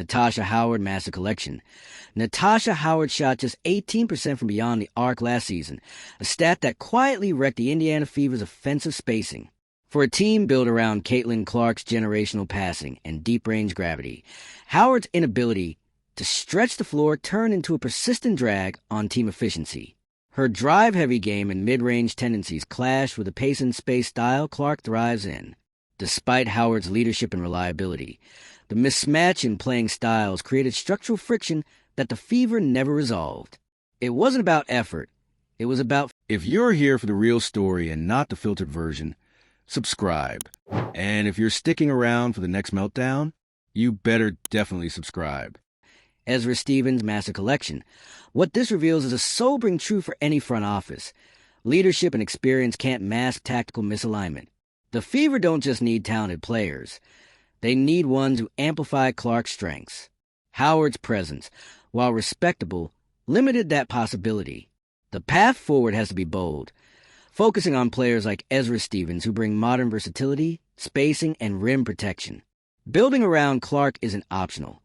Natasha Howard Master Collection. Natasha Howard shot just 18% from beyond the arc last season, a stat that quietly wrecked the Indiana Fever's offensive spacing. For a team built around Caitlin Clark's generational passing and deep-range gravity, Howard's inability to stretch the floor turned into a persistent drag on team efficiency. Her drive-heavy game and mid-range tendencies clashed with the pace and space style Clark thrives in. Despite Howard's leadership and reliability, the mismatch in playing styles created structural friction that the Fever never resolved. It wasn't about effort. It was about... If you're here for the real story and not the filtered version, subscribe. And if you're sticking around for the next meltdown, you better definitely subscribe. Ezra Stevens' Master Collection. What this reveals is a sobering truth for any front office. Leadership and experience can't mask tactical misalignment. The Fever don't just need talented players. They need ones who amplify Clark's strengths. Howard's presence, while respectable, limited that possibility. The path forward has to be bold, focusing on players like Ezra Stevens who bring modern versatility, spacing, and rim protection. Building around Clark isn't optional.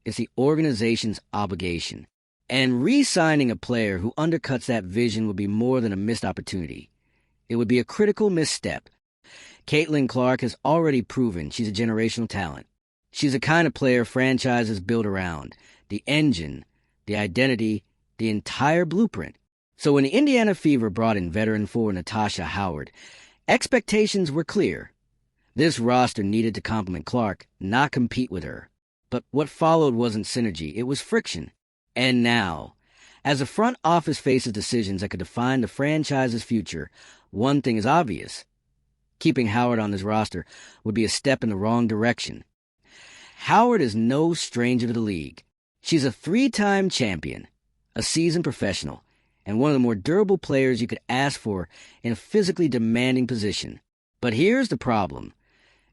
It's the organization's obligation. And re-signing a player who undercuts that vision would be more than a missed opportunity. It would be a critical misstep. Caitlin Clark has already proven she's a generational talent. She's the kind of player franchises build around. The engine, the identity, the entire blueprint. So when the Indiana Fever brought in veteran forward Natasha Howard, expectations were clear. This roster needed to complement Clark, not compete with her. But what followed wasn't synergy, it was friction. And now, as the front office faces decisions that could define the franchise's future, one thing is obvious. Keeping Howard on this roster would be a step in the wrong direction. Howard is no stranger to the league. She's a 3-time champion, a seasoned professional, and one of the more durable players you could ask for in a physically demanding position. But here's the problem.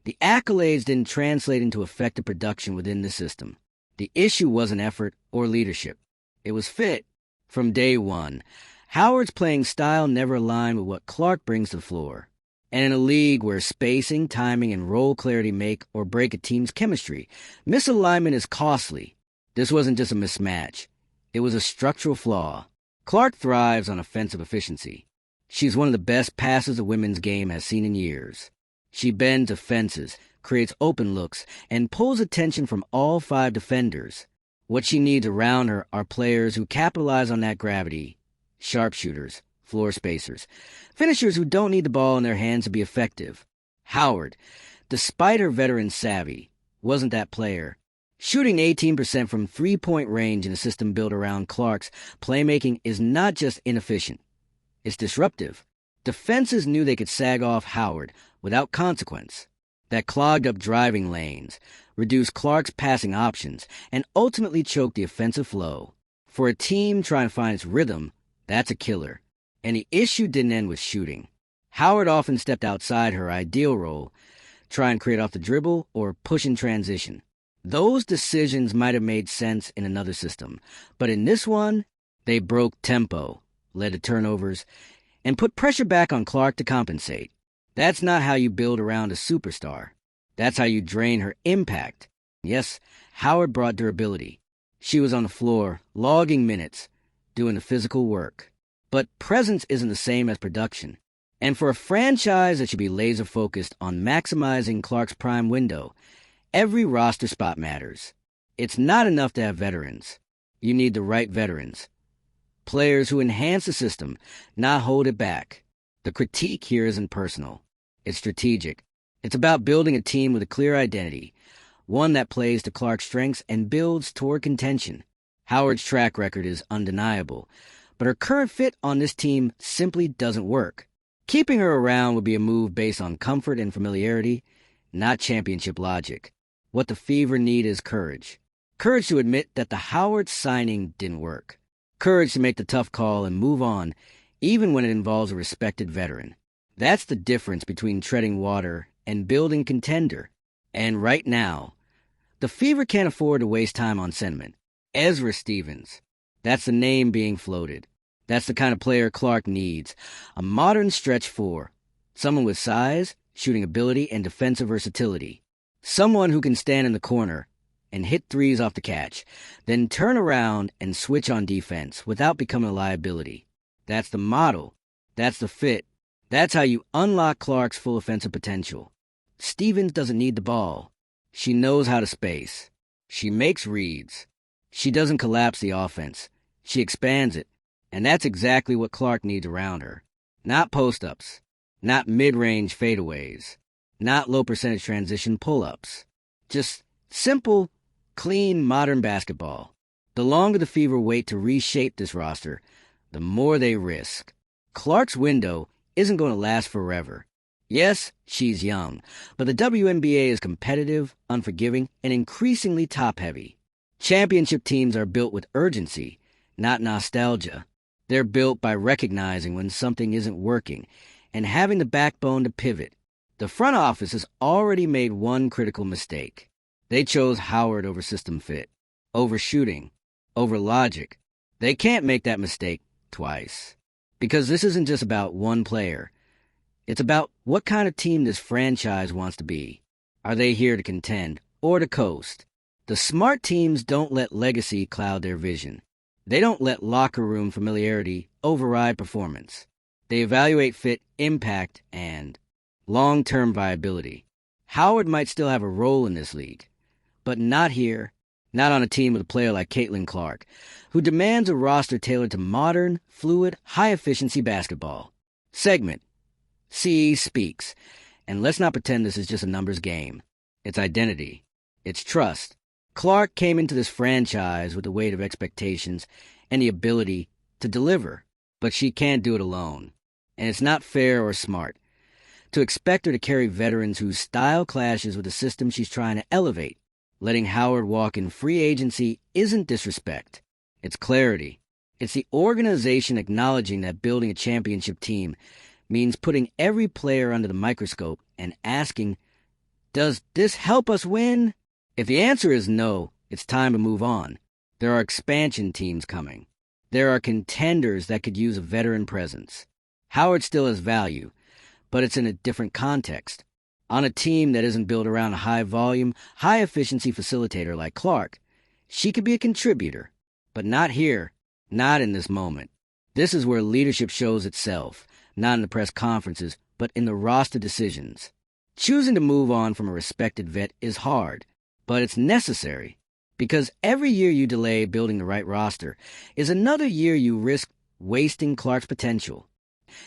The accolades didn't translate into effective production within the system. The issue wasn't effort or leadership. It was fit. From day one, Howard's playing style never aligned with what Clark brings to the floor. And in a league where spacing, timing, and role clarity make or break a team's chemistry, misalignment is costly. This wasn't just a mismatch. It was a structural flaw. Clark thrives on offensive efficiency. She's one of the best passers the women's game has seen in years. She bends offenses, creates open looks, and pulls attention from all 5 defenders. What she needs around her are players who capitalize on that gravity. Sharpshooters, floor spacers, finishers who don't need the ball in their hands to be effective. Howard, despite her veteran savvy, wasn't that player. Shooting 18% from three-point range in a system built around Clark's playmaking is not just inefficient. It's disruptive. Defenses knew they could sag off Howard without consequence. That clogged up driving lanes, reduced Clark's passing options, and ultimately choked the offensive flow. For a team trying to find its rhythm, that's a killer. And the issue didn't end with shooting. Howard often stepped outside her ideal role, try and create off the dribble or push in transition. Those decisions might have made sense in another system, but in this one, they broke tempo, led to turnovers, and put pressure back on Clark to compensate. That's not how you build around a superstar. That's how you drain her impact. Yes, Howard brought durability. She was on the floor, logging minutes, doing the physical work. But presence isn't the same as production. And for a franchise that should be laser-focused on maximizing Clark's prime window, every roster spot matters. It's not enough to have veterans. You need the right veterans. Players who enhance the system, not hold it back. The critique here isn't personal. It's strategic. It's about building a team with a clear identity, one that plays to Clark's strengths and builds toward contention. Howard's track record is undeniable, but her current fit on this team simply doesn't work. Keeping her around would be a move based on comfort and familiarity, not championship logic. What the Fever need is courage. Courage to admit that the Howard signing didn't work. Courage to make the tough call and move on, even when it involves a respected veteran. That's the difference between treading water and building contender. And right now, the Fever can't afford to waste time on sentiment. Ezra Stevens. That's the name being floated. That's the kind of player Clark needs. A modern stretch 4. Someone with size, shooting ability, and defensive versatility. Someone who can stand in the corner, and hit threes off the catch, then turn around and switch on defense without becoming a liability. That's the model. That's the fit. That's how you unlock Clark's full offensive potential. Stevens doesn't need the ball. She knows how to space. She makes reads. She doesn't collapse the offense. She expands it. And that's exactly what Clark needs around her. Not post-ups. Not mid-range fadeaways. Not low-percentage transition pull-ups. Just simple, clean, modern basketball. The longer the Fever wait to reshape this roster, the more they risk. Clark's window isn't going to last forever. Yes, she's young, but the WNBA is competitive, unforgiving, and increasingly top-heavy. Championship teams are built with urgency, not nostalgia. They're built by recognizing when something isn't working and having the backbone to pivot. The front office has already made one critical mistake. They chose Howard over system fit, over shooting, over logic. They can't make that mistake twice. Because this isn't just about one player. It's about what kind of team this franchise wants to be. Are they here to contend or to coast? The smart teams don't let legacy cloud their vision. They don't let locker room familiarity override performance. They evaluate fit, impact, and long-term viability. Howard might still have a role in this league, but not here, not on a team with a player like Caitlin Clark, who demands a roster tailored to modern, fluid, high-efficiency basketball. Segment. CE speaks, and let's not pretend this is just a numbers game. It's identity. It's trust. Clark came into this franchise with the weight of expectations and the ability to deliver, but she can't do it alone. And it's not fair or smart to expect her to carry veterans whose style clashes with the system she's trying to elevate. Letting Howard walk in free agency isn't disrespect. It's clarity. It's the organization acknowledging that building a championship team means putting every player under the microscope and asking, does this help us win? If the answer is no, it's time to move on. There are expansion teams coming. There are contenders that could use a veteran presence. Howard still has value, but it's in a different context. On a team that isn't built around a high-volume, high-efficiency facilitator like Clark, she could be a contributor, but not here, not in this moment. This is where leadership shows itself, not in the press conferences, but in the roster decisions. Choosing to move on from a respected vet is hard, but it's necessary, because every year you delay building the right roster is another year you risk wasting Clark's potential.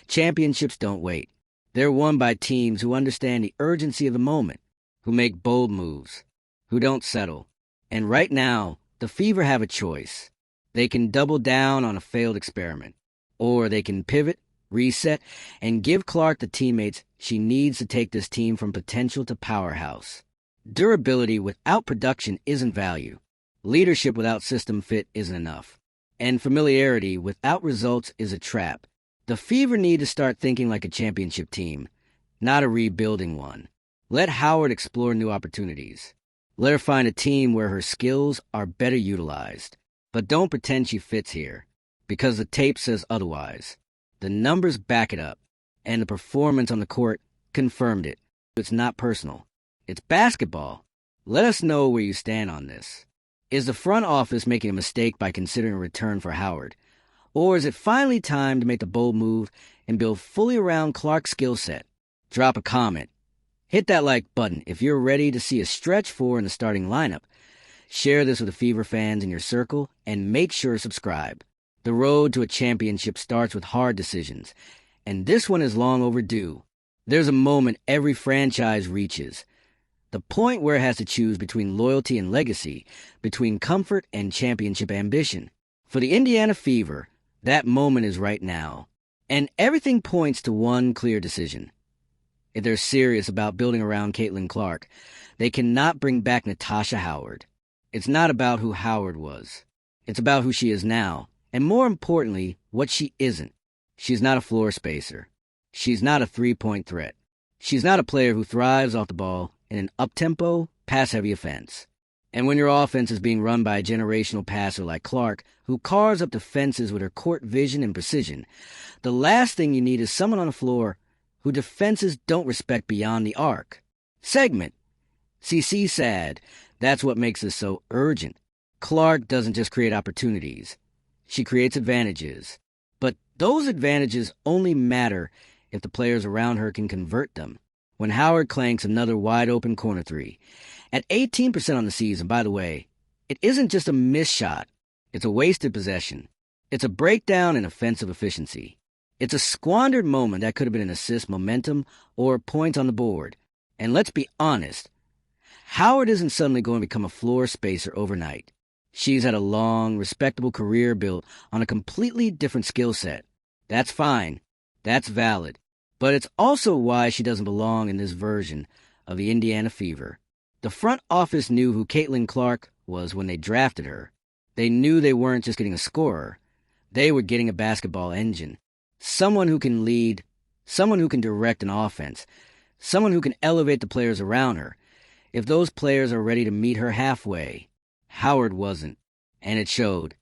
Championships don't wait. They're won by teams who understand the urgency of the moment, who make bold moves, who don't settle. And right now, the Fever have a choice. They can double down on a failed experiment, or they can pivot, reset, and give Clark the teammates she needs to take this team from potential to powerhouse. Durability without production isn't value. Leadership without system fit isn't enough. And familiarity without results is a trap. The Fever need to start thinking like a championship team, not a rebuilding one. Let Howard explore new opportunities. Let her find a team where her skills are better utilized. But don't pretend she fits here, because the tape says otherwise. The numbers back it up, and the performance on the court confirmed it. It's not personal. It's basketball. Let us know where you stand on this. Is the front office making a mistake by considering a return for Howard? Or is it finally time to make the bold move and build fully around Clark's skill set? Drop a comment. Hit that like button if you're ready to see a stretch four in the starting lineup. Share this with the Fever fans in your circle, and make sure to subscribe. The road to a championship starts with hard decisions, and this one is long overdue. There's a moment every franchise reaches. The point where it has to choose between loyalty and legacy, between comfort and championship ambition. For the Indiana Fever, that moment is right now. And everything points to one clear decision. If they're serious about building around Caitlin Clark, they cannot bring back Natasha Howard. It's not about who Howard was. It's about who she is now, and more importantly, what she isn't. She's not a floor spacer. She's not a three-point threat. She's not a player who thrives off the ball in an up-tempo, pass-heavy offense. And when your offense is being run by a generational passer like Clark, who carves up defenses with her court vision and precision, the last thing you need is someone on the floor who defenses don't respect beyond the arc. Segment. CC sad. That's what makes this so urgent. Clark doesn't just create opportunities. She creates advantages. But those advantages only matter if the players around her can convert them. When Howard clanks another wide-open corner three, at 18% on the season, by the way, it isn't just a missed shot. It's a wasted possession. It's a breakdown in offensive efficiency. It's a squandered moment that could have been an assist, momentum, or points on the board. And let's be honest, Howard isn't suddenly going to become a floor spacer overnight. She's had a long, respectable career built on a completely different skill set. That's fine. That's valid. But it's also why she doesn't belong in this version of the Indiana Fever. The front office knew who Caitlin Clark was when they drafted her. They knew they weren't just getting a scorer. They were getting a basketball engine. Someone who can lead, someone who can direct an offense, someone who can elevate the players around her. If those players are ready to meet her halfway, Howard wasn't, and it showed.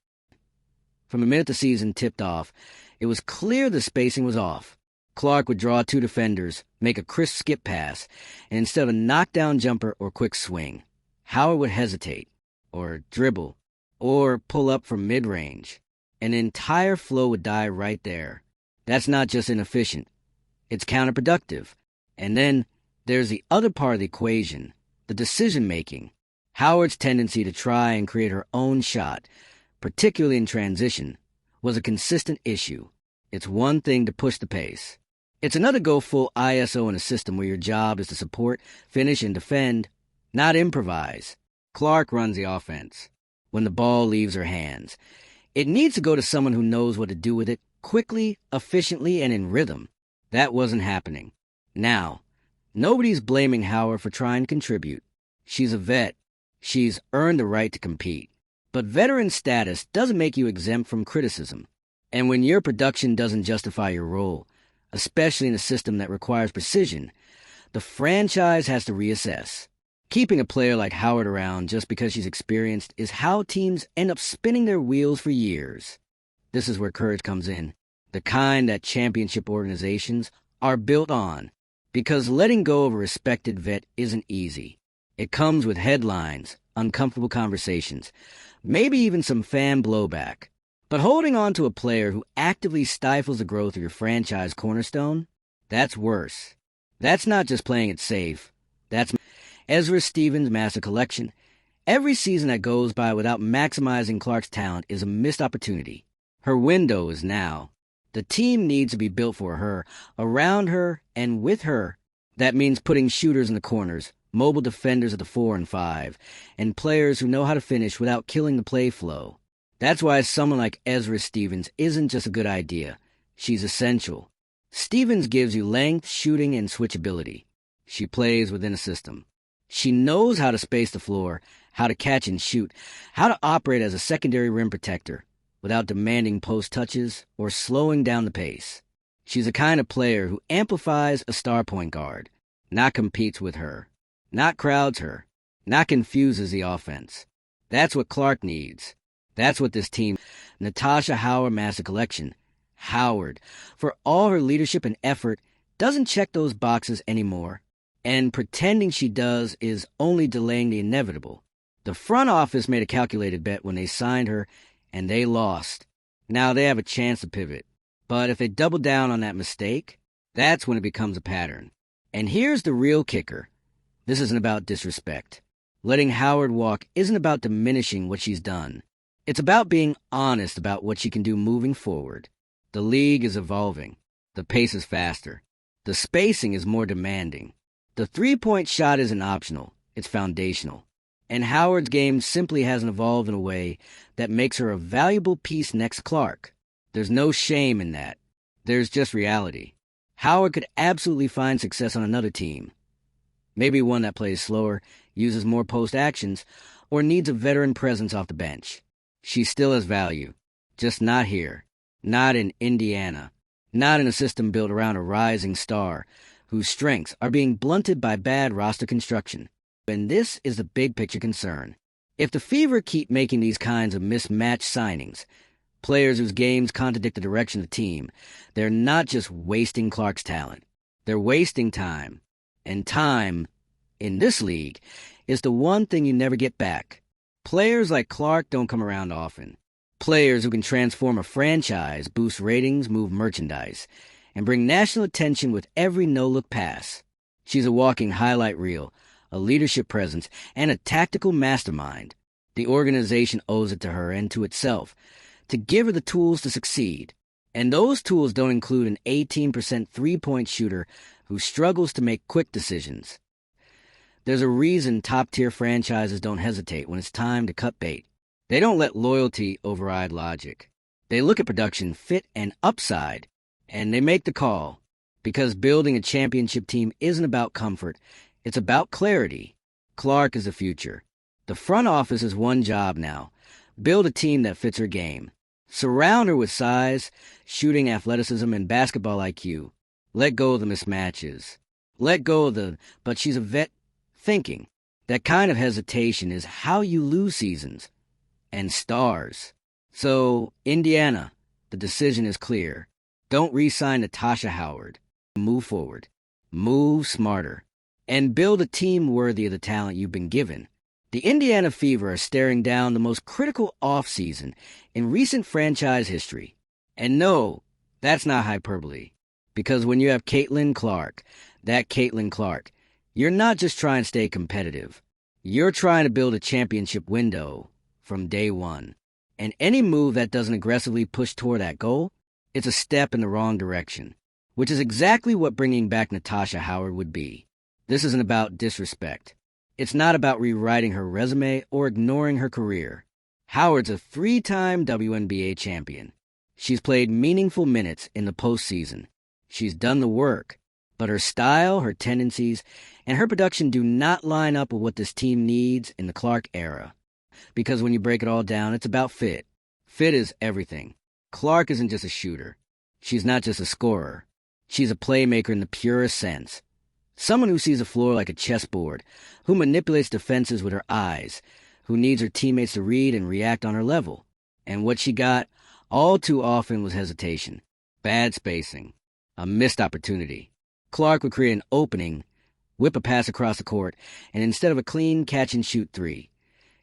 From the minute the season tipped off, it was clear the spacing was off. Clark would draw two defenders, make a crisp skip pass, and instead of a knockdown jumper or quick swing, Howard would hesitate, or dribble, or pull up from mid-range. An entire flow would die right there. That's not just inefficient. It's counterproductive. And then there's the other part of the equation, the decision-making. Howard's tendency to try and create her own shot, particularly in transition, was a consistent issue. It's one thing to push the pace. It's another to go full ISO in a system where your job is to support, finish, and defend, not improvise. Clark runs the offense. When the ball leaves her hands, it needs to go to someone who knows what to do with it quickly, efficiently, and in rhythm. That wasn't happening. Now, nobody's blaming Howard for trying to contribute. She's a vet. She's earned the right to compete. But veteran status doesn't make you exempt from criticism. And when your production doesn't justify your role, especially in a system that requires precision, the franchise has to reassess. Keeping a player like Howard around just because she's experienced is how teams end up spinning their wheels for years. This is where courage comes in, the kind that championship organizations are built on, because letting go of a respected vet isn't easy. It comes with headlines, uncomfortable conversations, maybe even some fan blowback. But holding on to a player who actively stifles the growth of your franchise cornerstone, that's worse. That's not just playing it safe. That's Ezra Stevens' master collection. Every season that goes by without maximizing Clark's talent is a missed opportunity. Her window is now. The team needs to be built for her, around her, and with her. That means putting shooters in the corners, mobile defenders at the 4 and 5, and players who know how to finish without killing the play flow. That's why someone like Ezra Stevens isn't just a good idea. She's essential. Stevens gives you length, shooting, and switchability. She plays within a system. She knows how to space the floor, how to catch and shoot, how to operate as a secondary rim protector without demanding post touches or slowing down the pace. She's the kind of player who amplifies a star point guard, not competes with her, not crowds her, not confuses the offense. That's what Clark needs. That's what this team, Natasha Howard Master Collection, Howard, for all her leadership and effort, doesn't check those boxes anymore. And pretending she does is only delaying the inevitable. The front office made a calculated bet when they signed her, and they lost. Now they have a chance to pivot. But if they double down on that mistake, that's when it becomes a pattern. And here's the real kicker. This isn't about disrespect. Letting Howard walk isn't about diminishing what she's done. It's about being honest about what she can do moving forward. The league is evolving. The pace is faster. The spacing is more demanding. The three-point shot isn't optional. It's foundational. And Howard's game simply hasn't evolved in a way that makes her a valuable piece next to Clark. There's no shame in that. There's just reality. Howard could absolutely find success on another team. Maybe one that plays slower, uses more post actions, or needs a veteran presence off the bench. She still has value. Just not here. Not in Indiana. Not in a system built around a rising star whose strengths are being blunted by bad roster construction. And this is the big picture concern. If the Fever keep making these kinds of mismatched signings, players whose games contradict the direction of the team, they're not just wasting Clark's talent. They're wasting time. And time, in this league, It's the one thing you never get back. Players like Clark don't come around often. Players who can transform a franchise, boost ratings, move merchandise, and bring national attention with every no-look pass. She's a walking highlight reel, a leadership presence, and a tactical mastermind. The organization owes it to her and to itself to give her the tools to succeed. And those tools don't include an 18% three-point shooter who struggles to make quick decisions. There's a reason top-tier franchises don't hesitate when it's time to cut bait. They don't let loyalty override logic. They look at production, fit, and upside, and they make the call. Because building a championship team isn't about comfort, it's about clarity. Clark is the future. The front office has one job now: build a team that fits her game. Surround her with size, shooting athleticism, and basketball IQ. Let go of the mismatches. Let go of the, but she's a vet thinking. That kind of hesitation is how you lose seasons. And stars. So, Indiana, the decision is clear. Don't re-sign Natasha Howard. Move forward. Move smarter. And build a team worthy of the talent you've been given. The Indiana Fever are staring down the most critical offseason in recent franchise history. And no, that's not hyperbole. Because when you have Caitlin Clark, you're not just trying to stay competitive. You're trying to build a championship window from day one. And any move that doesn't aggressively push toward that goal, it's a step in the wrong direction. Which is exactly what bringing back Natasha Howard would be. This isn't about disrespect. It's not about rewriting her resume or ignoring her career. Howard's a 3-time WNBA champion. She's played meaningful minutes in the postseason. She's done the work. But her style, her tendencies, and her production do not line up with what this team needs in the Clark era. Because when you break it all down, it's about fit. Fit is everything. Clark isn't just a shooter. She's not just a scorer. She's a playmaker in the purest sense. Someone who sees the floor like a chessboard, who manipulates defenses with her eyes, who needs her teammates to read and react on her level. And what she got, all too often, was hesitation, bad spacing, a missed opportunity. Clark would create an opening, whip a pass across the court, and instead of a clean catch-and-shoot three,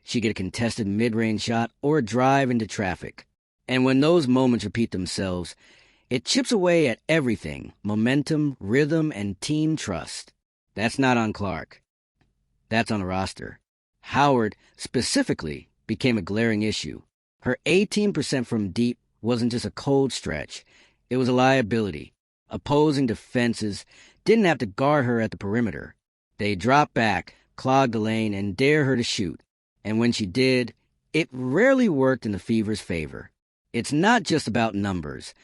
she'd get a contested mid-range shot or a drive into traffic. And when those moments repeat themselves, it chips away at everything: momentum, rhythm, and team trust. That's not on Clark. That's on the roster. Howard, specifically, became a glaring issue. Her 18% from deep wasn't just a cold stretch. It was a liability. Opposing defenses didn't have to guard her at the perimeter. They dropped back, clogged the lane, and dare her to shoot. And when she did, it rarely worked in the Fever's favor. It's not just about numbers.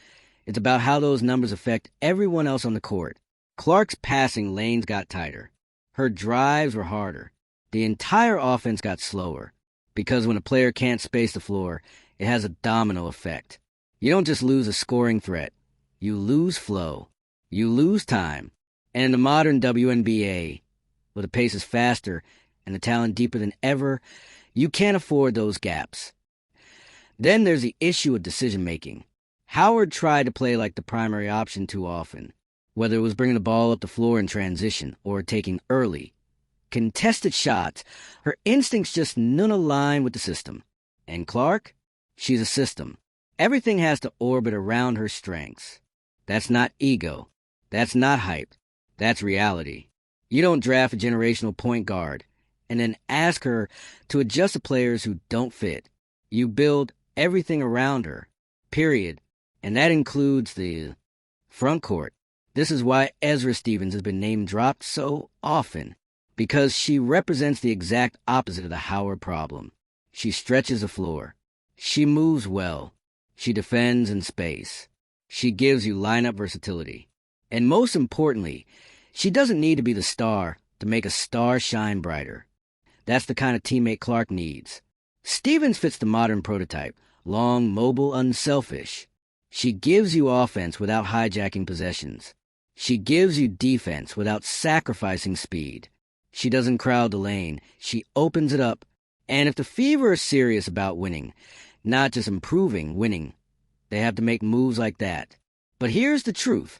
It's about how those numbers affect everyone else on the court. Clark's passing lanes got tighter. Her drives were harder. The entire offense got slower. Because when a player can't space the floor, it has a domino effect. You don't just lose a scoring threat. You lose flow. You lose time. And in the modern WNBA, where the pace is faster and the talent deeper than ever, you can't afford those gaps. Then there's the issue of decision-making. Howard tried to play like the primary option too often, whether it was bringing the ball up the floor in transition or taking early, contested shots. Her instincts just didn't align with the system. And Clark? She's a system. Everything has to orbit around her strengths. That's not ego. That's not hype. That's reality. You don't draft a generational point guard and then ask her to adjust to players who don't fit. You build everything around her, period. And that includes the front court. This is why Ezra Stevens has been name-dropped so often, because she represents the exact opposite of the Howard problem. She stretches the floor. She moves well. She defends in space. She gives you lineup versatility. And most importantly, she doesn't need to be the star to make a star shine brighter. That's the kind of teammate Clark needs. Stevens fits the modern prototype: long, mobile, unselfish. She gives you offense without hijacking possessions. She gives you defense without sacrificing speed. She doesn't crowd the lane. She opens it up. And if the Fever are serious about winning, not just improving, winning, they have to make moves like that. But here's the truth.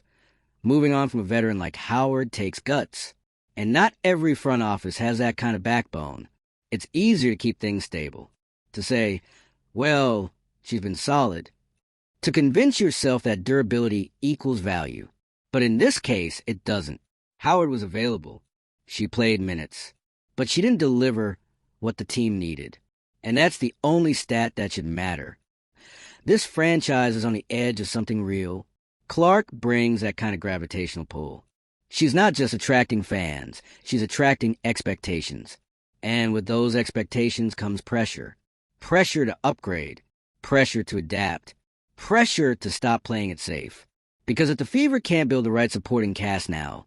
Moving on from a veteran like Howard takes guts. And not every front office has that kind of backbone. It's easier to keep things stable. To say, well, she's been solid. To convince yourself that durability equals value. But in this case, it doesn't. Howard was available. She played minutes. But she didn't deliver what the team needed. And that's the only stat that should matter. This franchise is on the edge of something real. Clark brings that kind of gravitational pull. She's not just attracting fans, she's attracting expectations. And with those expectations comes pressure. Pressure to upgrade. Pressure to adapt. Pressure to stop playing it safe. Because if the Fever can't build the right supporting cast now,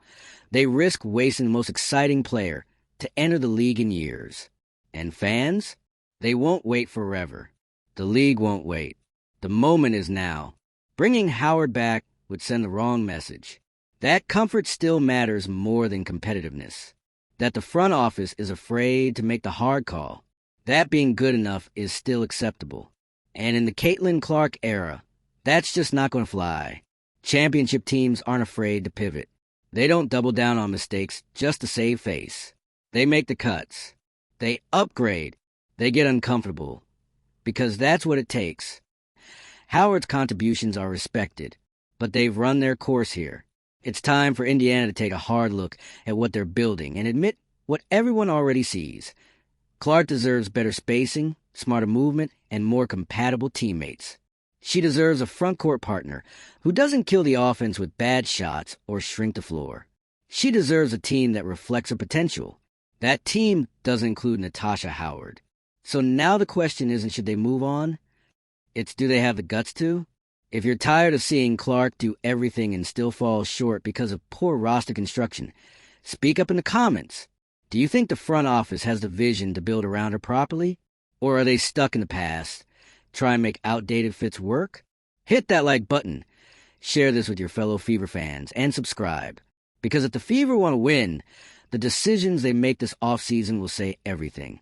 they risk wasting the most exciting player to enter the league in years. And fans? They won't wait forever. The league won't wait. The moment is now. Bringing Howard back would send the wrong message. That comfort still matters more than competitiveness. That the front office is afraid to make the hard call. That being good enough is still acceptable. And in the Caitlin Clark era, that's just not going to fly. Championship teams aren't afraid to pivot. They don't double down on mistakes just to save face. They make the cuts. They upgrade. They get uncomfortable. Because that's what it takes. Howard's contributions are respected, but they've run their course here. It's time for Indiana to take a hard look at what they're building and admit what everyone already sees. Clark deserves better spacing, smarter movement, and more compatible teammates. She deserves a front-court partner who doesn't kill the offense with bad shots or shrink the floor. She deserves a team that reflects her potential. That team doesn't include Natasha Howard. So now the question isn't should they move on? It's do they have the guts to? If you're tired of seeing Clark do everything and still fall short because of poor roster construction, speak up in the comments. Do you think the front office has the vision to build around her properly? Or are they stuck in the past? Try and make outdated fits work? Hit that like button. Share this with your fellow Fever fans and subscribe. Because if the Fever want to win, the decisions they make this offseason will say everything.